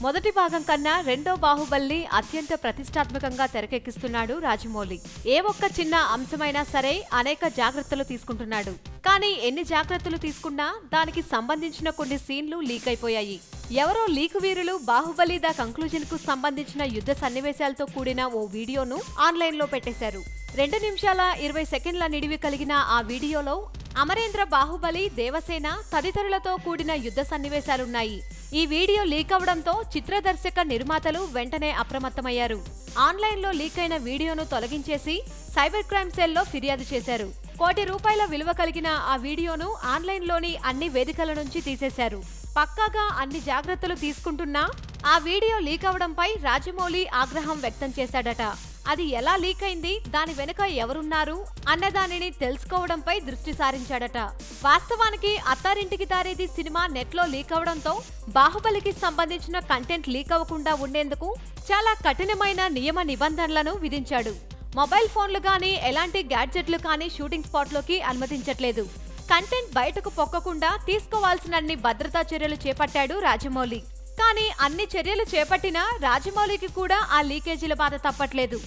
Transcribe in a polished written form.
మొదటి భాగం కన్నా రెండో బాహుబలిని అత్యంత ప్రతిష్టాత్మకంగా తెరకెక్కిస్తున్నాడు రాజమౌళి. ఏ ఒక్క చిన్న అంశమైనా సరే అనేక జాగ్రత్తలు తీసుకుంటున్నాడు. కానీ ఎన్ని జాగ్రత్తలు తీసుకున్నా దానికి సంబంధించిన కొన్ని సీన్లు లీక్ అయిపోయాయి. ఎవరో లీకు వీరులు బాహుబలి ద కంక్లూజన్ కు సంబంధించిన యుద్ధ సన్నివేశాలతో కూడిన ఓ వీడియోను ఆన్లైన్ లో పెట్టేశారు. 2 నిమిషాల 20 సెకండ్ల నిడివి కలిగిన ఆ వీడియోలో అమరేంద్ర, బాహుబలి, దేవసేన తదితరులతో కూడిన యుద్ధ సన్నివేశాలున్నాయి. ఈ వీడియో లీక్ అవడంతో చిత్ర దర్శక నిర్మాతలు వెంటనే అప్రమత్తమయ్యారు. ఆన్లైన్లో లీక్ అయిన వీడియోను తొలగించేసి సైబర్ క్రైమ్ సెల్లో ఫిర్యాదు చేశారు. ₹1 కోటి విలువ కలిగిన ఆ వీడియోను ఆన్లైన్లోని అన్ని వేదికల నుంచి తీసేశారు. పక్కాగా అన్ని జాగ్రత్తలు తీసుకుంటున్నా ఆ వీడియో లీక్ అవడంపై రాజమౌళి ఆగ్రహం వ్యక్తం చేశాడట. అది ఎలా లీక్ అయింది, దాని వెనుక ఎవరున్నారు అన్నదానిని తెలుసుకోవడంపై దృష్టి సారించాడట. వాస్తవానికి అత్తారింటికి దారేది సినిమా నెట్లో లీక్ అవడంతో బాహుబలికి సంబంధించిన కంటెంట్ లీక్ అవ్వకుండా ఉండేందుకు చాలా కఠినమైన నియమ నిబంధనలను విధించాడు. మొబైల్ ఫోన్లు కానీ ఎలాంటి గ్యాడ్జెట్లు కానీ షూటింగ్ స్పాట్లోకి అనుమతించట్లేదు. కంటెంట్ బయటకు పొక్కకుండా తీసుకోవాల్సినన్ని భద్రతా చర్యలు చేపట్టాడు రాజమౌళి. కానీ అన్ని చర్యలు చేపట్టినా రాజమౌళికి కూడా ఆ లీకేజీల బాధ తప్పట్లేదు.